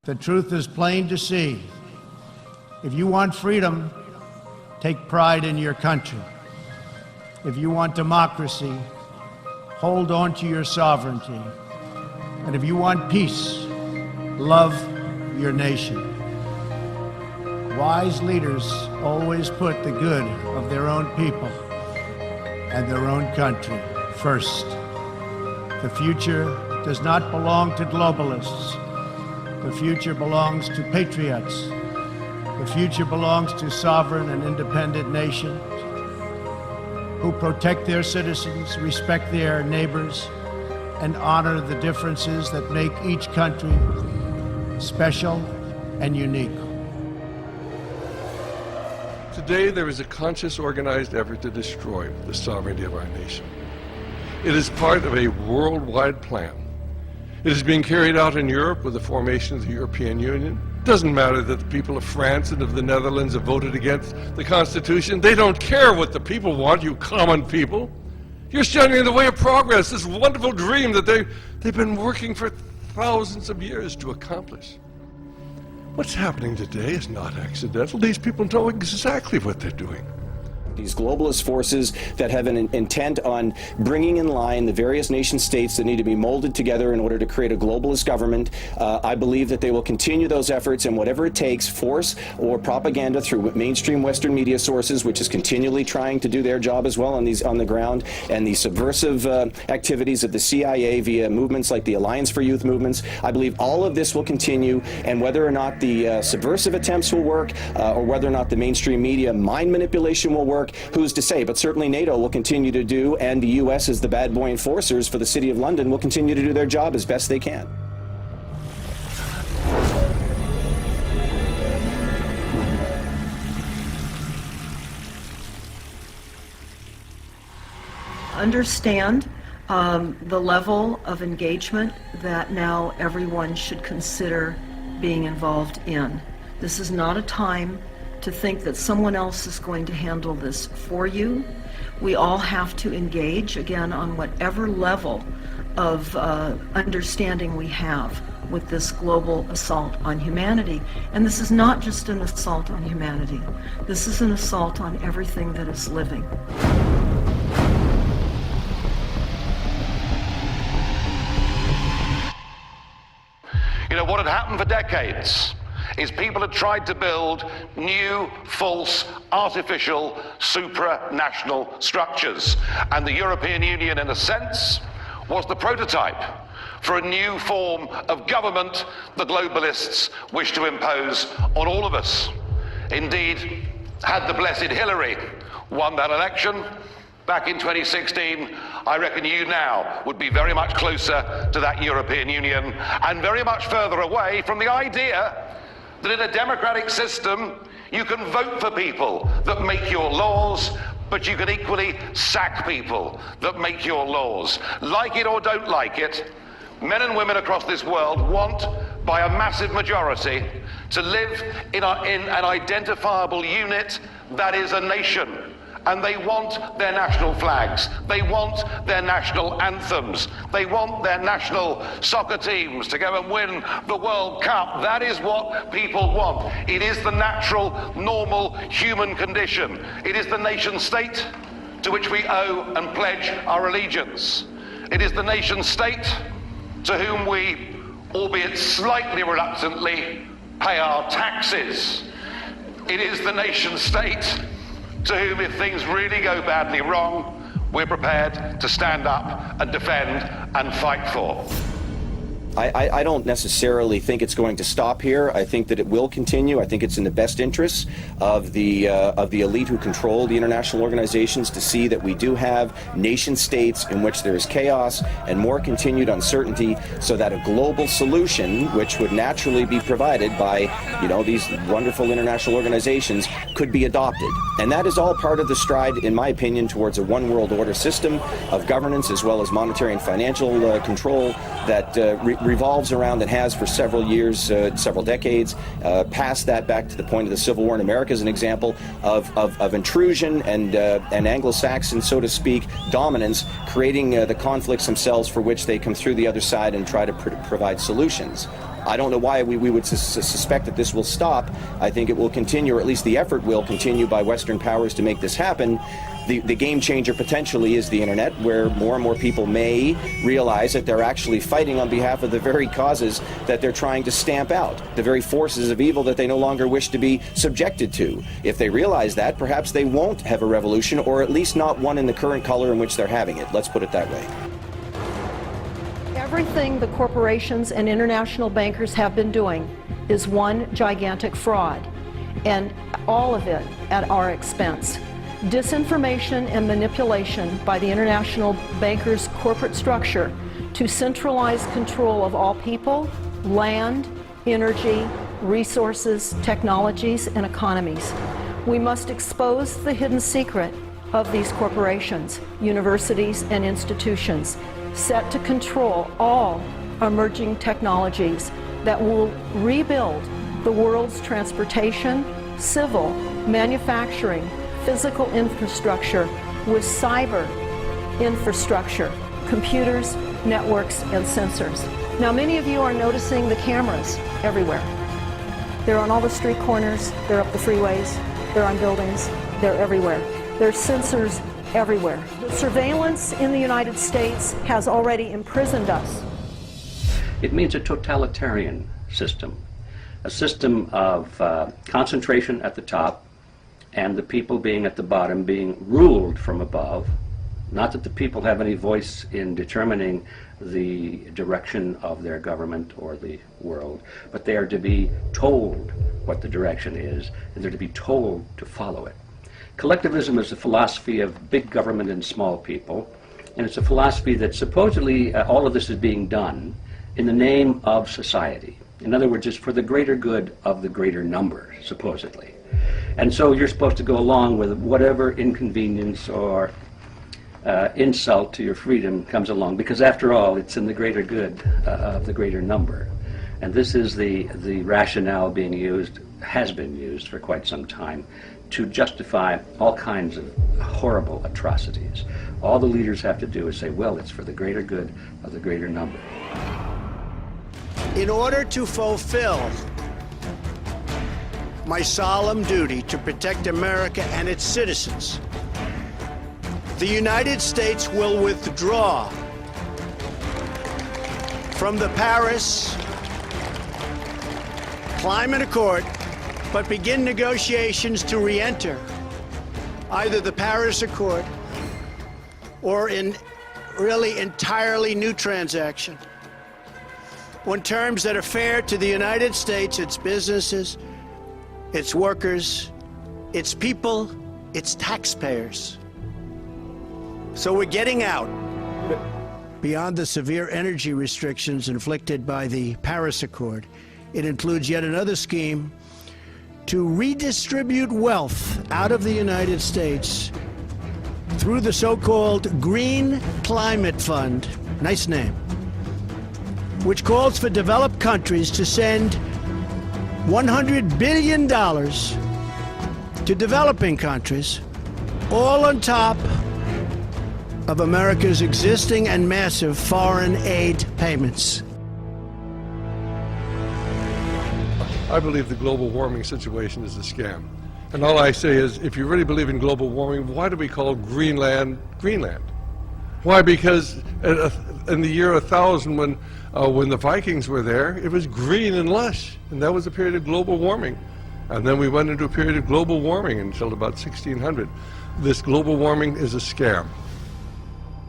The truth is plain to see. If you want freedom, take pride in your country. If you want democracy, hold on to your sovereignty. And if you want peace, love your nation. Wise leaders always put the good of their own people and their own country first. The future does not belong to globalists. The future belongs to patriots. The future belongs to sovereign and independent nations who protect their citizens, respect their neighbors, and honor the differences that make each country special and unique. Today, there is a conscious, organized effort to destroy the sovereignty of our nation. It is part of a worldwide plan. It is being carried out in Europe with the formation of the European Union. It doesn't matter that the people of France and of the Netherlands have voted against the Constitution. They don't care what the people want, you common people. You're standing in the way of progress, this wonderful dream that they've been working for thousands of years to accomplish. What's happening today is not accidental. These people know exactly what they're doing. These globalist forces that have an intent on bringing in line the various nation states that need to be molded together in order to create a globalist government. I believe that they will continue those efforts, and whatever it takes, force or propaganda through mainstream Western media sources, which is continually trying to do their job as well on the ground, and the subversive activities of the CIA via movements like the Alliance for Youth movements. I believe all of this will continue, and whether or not the subversive attempts will work, or whether or not the mainstream media mind manipulation will work, who's to say? But certainly NATO will continue to do, and the U.S. as the bad boy enforcers for the City of London will continue to do their job as best they can. Understand the level of engagement that now everyone should consider being involved in. This is not a time to think that someone else is going to handle this for you. We all have to engage, again, on whatever level of understanding we have with this global assault on humanity. And this is not just an assault on humanity. This is an assault on everything that is living. You know, what had happened for decades is people had tried to build new, false, artificial, supranational structures. And the European Union, in a sense, was the prototype for a new form of government the globalists wish to impose on all of us. Indeed, had the blessed Hillary won that election back in 2016, I reckon you now would be very much closer to that European Union and very much further away from the idea that in a democratic system, you can vote for people that make your laws, but you can equally sack people that make your laws. Like it or don't like it, men and women across this world want, by a massive majority, to live in an identifiable unit that is a nation. And they want their national flags. They want their national anthems. They want their national soccer teams to go and win the World Cup. That is what people want. It is the natural, normal human condition. It is the nation state to which we owe and pledge our allegiance. It is the nation state to whom we, albeit slightly reluctantly, pay our taxes. It is the nation state to whom, if things really go badly wrong, we're prepared to stand up and defend and fight for. I don't necessarily think it's going to stop here. I think that it will continue. I think it's in the best interests of the elite who control the international organizations to see that we do have nation states in which there is chaos and more continued uncertainty, so that a global solution, which would naturally be provided by, you know, these wonderful international organizations, could be adopted. And that is all part of the stride, in my opinion, towards a one world order system of governance, as well as monetary and financial control that revolves around and has for several years, several decades, past that back to the point of the Civil War in America as an example of intrusion and Anglo-Saxon, so to speak, dominance, creating the conflicts themselves for which they come through the other side and try to provide solutions. I don't know why we would suspect that this will stop. I think it will continue, or at least the effort will continue by Western powers to make this happen. The game changer potentially is the internet, where more and more people may realize that they're actually fighting on behalf of the very causes that they're trying to stamp out, the very forces of evil that they no longer wish to be subjected to. If they realize that, perhaps they won't have a revolution, or at least not one in the current color in which they're having it. Let's put it that way. Everything the corporations and international bankers have been doing is one gigantic fraud, and all of it at our expense. Disinformation and manipulation by the international bankers' corporate structure to centralize control of all people, land, energy, resources, technologies, and economies. We must expose the hidden secret of these corporations, universities, and institutions set to control all emerging technologies that will rebuild the world's transportation, civil, manufacturing, physical infrastructure with cyber infrastructure, computers, networks, and sensors. Now, many of you are noticing the cameras everywhere. They're on all the street corners, they're up the freeways, they're on buildings, they're everywhere. There's sensors everywhere. The surveillance in the United States has already imprisoned us. It means a totalitarian system, a system of concentration at the top, and the people being at the bottom being ruled from above. Not that the people have any voice in determining the direction of their government or the world, but they are to be told what the direction is, and they're to be told to follow it. Collectivism is a philosophy of big government and small people, and it's a philosophy that supposedly all of this is being done in the name of society. In other words, it's for the greater good of the greater number, supposedly. And so you're supposed to go along with whatever inconvenience or insult to your freedom comes along, because after all, it's in the greater good of the greater number. And this is the rationale being used, has been used for quite some time, to justify all kinds of horrible atrocities. All the leaders have to do is say, well, it's for the greater good of the greater number. In order to fulfill my solemn duty to protect America and its citizens, the United States will withdraw from the Paris Climate Accord, but begin negotiations to re-enter either the Paris Accord or in really entirely new transaction on terms that are fair to the United States, its businesses, its workers, its people, its taxpayers. So we're getting out. Beyond the severe energy restrictions inflicted by the Paris Accord, it includes yet another scheme to redistribute wealth out of the United States through the so-called Green Climate Fund, nice name, which calls for developed countries to send $100 billion to developing countries, all on top of America's existing and massive foreign aid payments. I believe the global warming situation is a scam. And all I say is, if you really believe in global warming, why do we call Greenland, Greenland? Why? Because in the year 1000, when the Vikings were there, it was green and lush, and that was a period of global warming. And then we went into a period of global warming until about 1600. This global warming is a scam.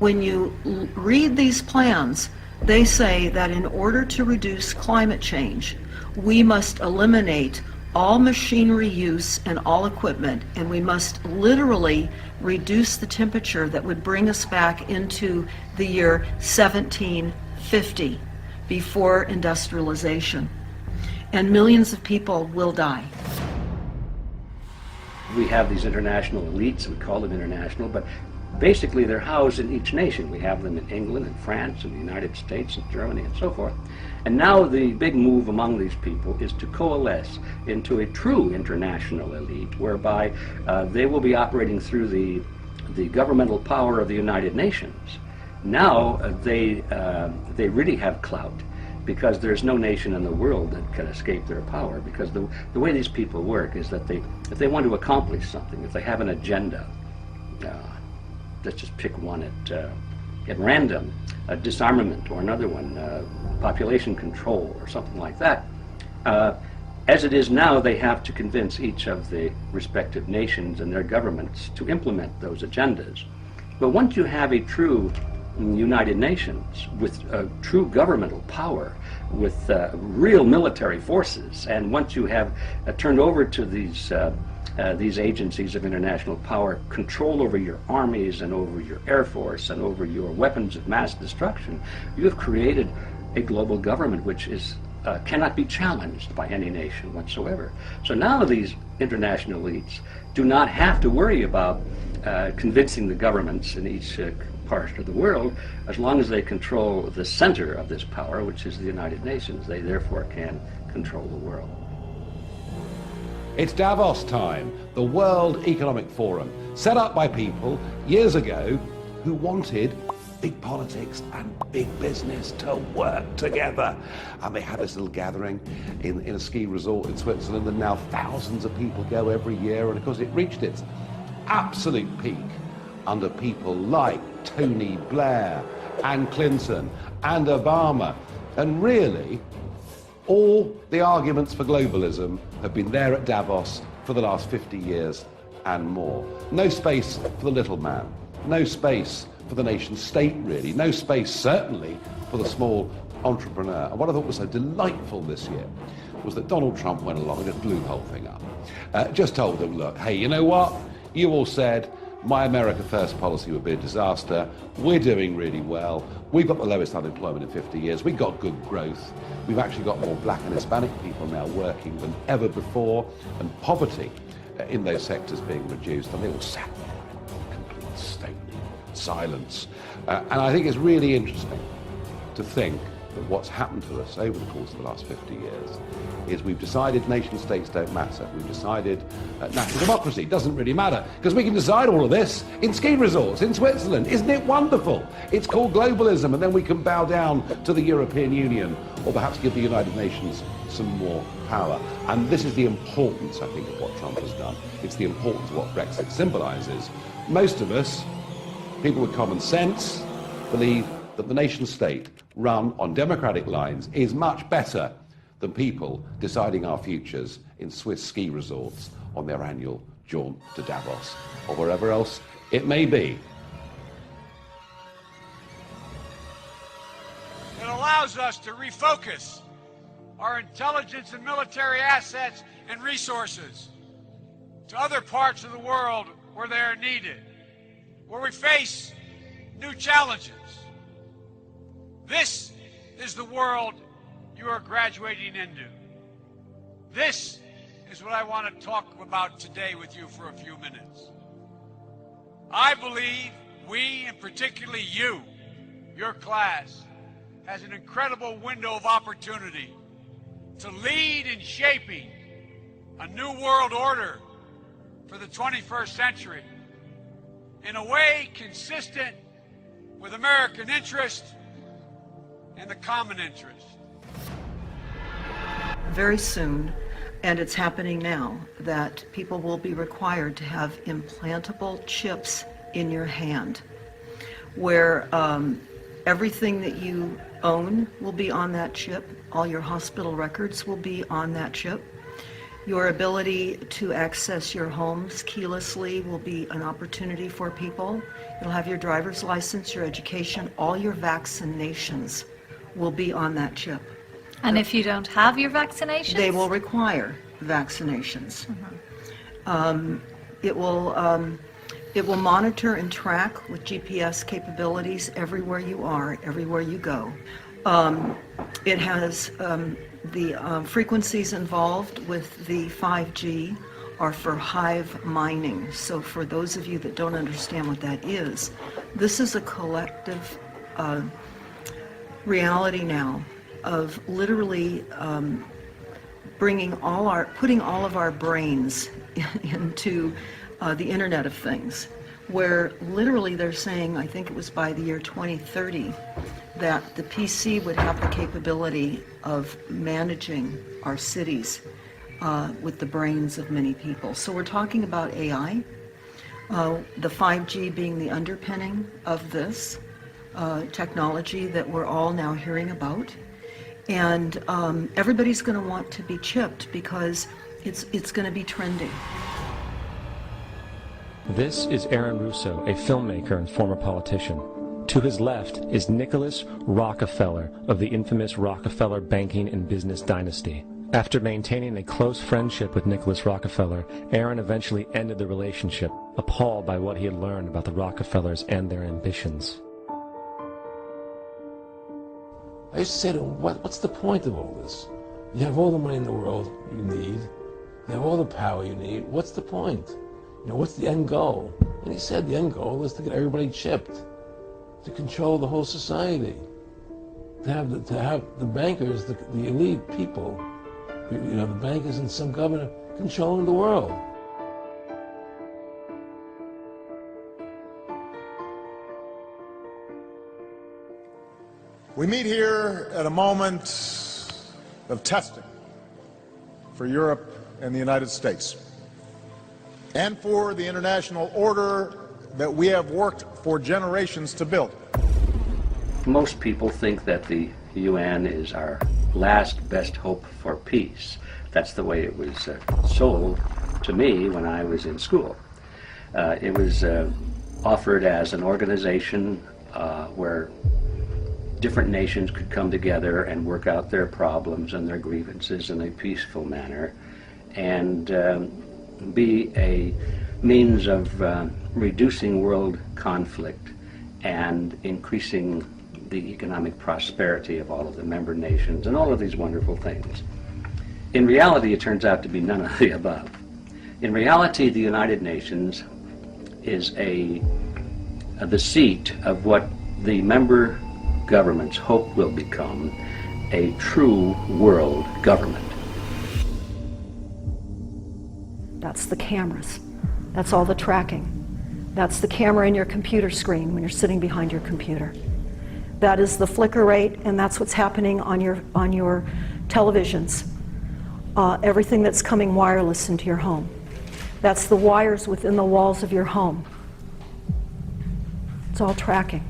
When you read these plans, they say that in order to reduce climate change, we must eliminate all machinery use and all equipment, and we must literally reduce the temperature that would bring us back into the year 1750, before industrialization. And millions of people will die. We have these international elites, we call them international, but basically they're housed in each nation. We have them in England and France and the United States and Germany and so forth. And now the big move among these people is to coalesce into a true international elite, whereby they will be operating through the governmental power of the United Nations. Now they really have clout, because there's no nation in the world that can escape their power, because the way these people work is that if they want to accomplish something, if they have an agenda, let's just pick one at random, disarmament, or another one, population control, or something like that. As it is now, they have to convince each of the respective nations and their governments to implement those agendas. But once you have a true United Nations with true governmental power, with real military forces, and once you have turned over to these agencies of international power control over your armies and over your air force and over your weapons of mass destruction, you have created a global government which is cannot be challenged by any nation whatsoever. So now these international elites do not have to worry about convincing the governments in each part of the world. As long as they control the center of this power, which is the United Nations, they therefore can control the world. It's Davos time, the World Economic Forum, set up by people years ago who wanted big politics and big business to work together. And they had this little gathering in a ski resort in Switzerland, and now thousands of people go every year. And of course it reached its absolute peak under people like Tony Blair and Clinton and Obama. And really, all the arguments for globalism have been there at Davos for the last 50 years and more. No space for the little man, no space for the nation state, really, no space certainly for the small entrepreneur. And what I thought was so delightful this year was that Donald Trump went along and just blew the whole thing up. Just told them, look, hey, you know what? You all said my America First policy would be a disaster. We're doing really well. We've got the lowest unemployment in 50 years. We've got good growth. We've actually got more black and Hispanic people now working than ever before, and poverty in those sectors being reduced. And they all sat there in complete stately silence. And I think it's really interesting to think that what's happened to us over the course of the last 50 years is we've decided nation states don't matter. We've decided national democracy doesn't really matter, because we can decide all of this in ski resorts in Switzerland. Isn't it wonderful? It's called globalism, and then we can bow down to the European Union, or perhaps give the United Nations some more power. And this is the importance, I think, of what Trump has done. It's the importance of what Brexit symbolises. Most of us, people with common sense, believe that the nation state run on democratic lines is much better than people deciding our futures in Swiss ski resorts on their annual jaunt to Davos or wherever else it may be. It allows us to refocus our intelligence and military assets and resources to other parts of the world where they are needed, where we face new challenges. This is the world you are graduating into. This is what I want to talk about today with you for a few minutes. I believe we, and particularly you, your class, has an incredible window of opportunity to lead in shaping a new world order for the 21st century in a way consistent with American interest and the common interest. Very soon, and it's happening now, that people will be required to have implantable chips in your hand, where everything that you own will be on that chip, all your hospital records will be on that chip. Your ability to access your homes keylessly will be an opportunity for people. You'll have your driver's license, your education, all your vaccinations will be on that chip. And if you don't have your vaccinations? They will require vaccinations. It will monitor and track with GPS capabilities everywhere you are, everywhere you go. It has the frequencies involved with the 5G are for hive mining. So for those of you that don't understand what that is, this is a collective reality now of literally putting all of our brains into the Internet of Things, where literally they're saying, I think it was by the year 2030, that the PC would have the capability of managing our cities with the brains of many people. So we're talking about AI, the 5G being the underpinning of this technology that we're all now hearing about. And everybody's going to want to be chipped because it's going to be trending. This is Aaron Russo, a filmmaker and former politician. To his left is Nicholas Rockefeller of the infamous Rockefeller banking and business dynasty. After maintaining a close friendship with Nicholas Rockefeller, Aaron eventually ended the relationship, appalled by what he had learned about the Rockefellers and their ambitions. I used to say to him, what's the point of all this? You have all the money in the world you need. You have all the power you need. What's the point? You know, what's the end goal? And he said the end goal is to get everybody chipped, to control the whole society, to have the bankers, the elite people, you know, the bankers and some governor controlling the world. We meet here at a moment of testing for Europe and the United States, and for the international order that we have worked for generations to build. Most people think that the UN is our last best hope for peace. That's the way it was sold to me when I was in school. It was offered as an organization where different nations could come together and work out their problems and their grievances in a peaceful manner, and be a means of reducing world conflict and increasing the economic prosperity of all of the member nations and all of these wonderful things. In reality, it turns out to be none of the above. In reality, the United Nations is the seat of what the member governments hope will become a true world government. That's the cameras. That's all the tracking. That's the camera in your computer screen when you're sitting behind your computer. That is the flicker rate, and that's what's happening on your televisions. Everything that's coming wireless into your home. That's the wires within the walls of your home. It's all tracking.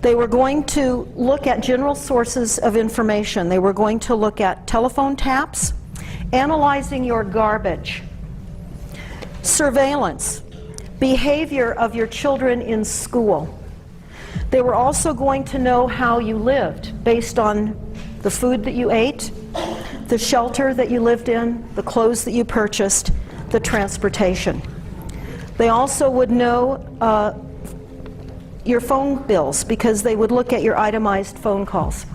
They were going to look at general sources of information. They were going to look at telephone taps, analyzing your garbage, surveillance, behavior of your children in school. They were also going to know how you lived based on the food that you ate, the shelter that you lived in, the clothes that you purchased, the transportation. They also would know your phone bills because they would look at your itemized phone calls.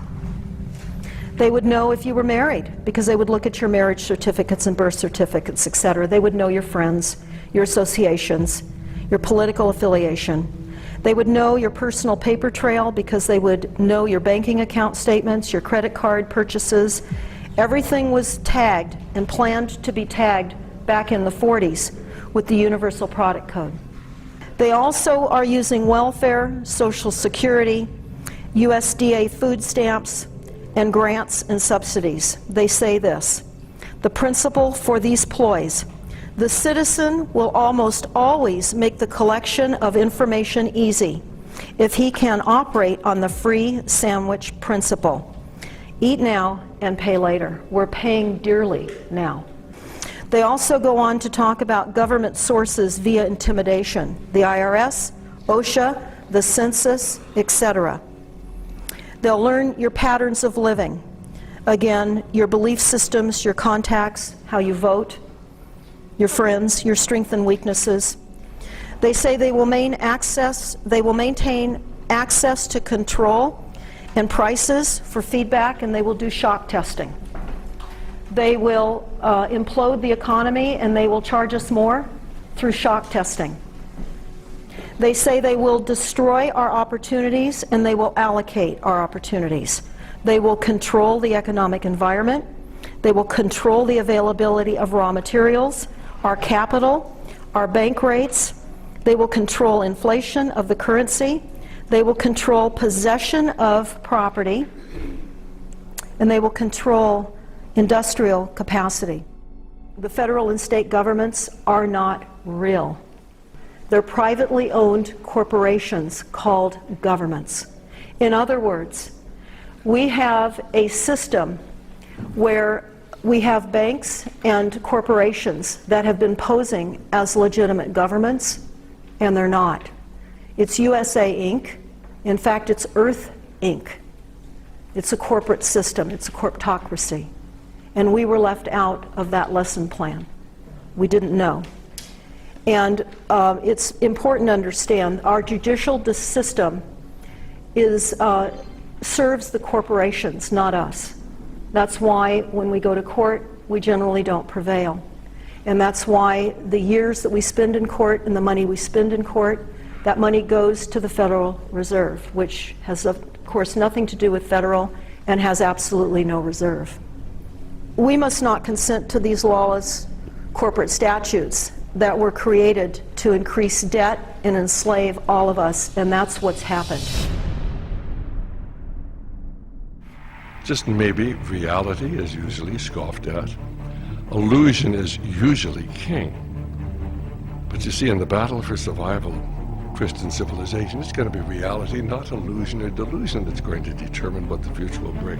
They would know if you were married because they would look at your marriage certificates and birth certificates, etc. They would know your friends, your associations, your political affiliation. They would know your personal paper trail because they would know your banking account statements, your credit card purchases. Everything was tagged and planned to be tagged back in the 40s with the Universal Product Code. They also are using welfare, Social Security, USDA food stamps, and grants and subsidies. They say this: the principle for these ploys: the citizen will almost always make the collection of information easy if he can operate on the free sandwich principle. Eat now and pay later. We're paying dearly now. They also go on to talk about government sources via intimidation: the IRS, OSHA, the census, etc. They'll learn your patterns of living. Again, your belief systems, your contacts, how you vote, your friends, your strengths and weaknesses. They say they will maintain access to control and prices for feedback, and they will do shock testing. They will implode the economy, and they will charge us more through shock testing. They say they will destroy our opportunities, and they will allocate our opportunities. They will control the economic environment. They will control the availability of raw materials, our capital, our bank rates. They will control inflation of the currency. They will control possession of property, and they will control industrial capacity. The federal and state governments are not real. They're privately owned corporations called governments. In other words, we have a system where we have banks and corporations that have been posing as legitimate governments, and they're not. It's USA Inc. In fact, it's Earth Inc. It's a corporate system. It's a corporatocracy. And we were left out of that lesson plan. We didn't know. And it's important to understand our judicial system serves the corporations, not us. That's why when we go to court, we generally don't prevail. And that's why the years that we spend in court and the money we spend in court, that money goes to the Federal Reserve, which has, of course, nothing to do with federal and has absolutely no reserve. We must not consent to these lawless corporate statutes that were created to increase debt and enslave all of us, and that's what's happened. Just maybe reality is usually scoffed at. Illusion is usually king. But you see, in the battle for survival of Christian civilization, it's going to be reality, not illusion or delusion, that's going to determine what the future will bring.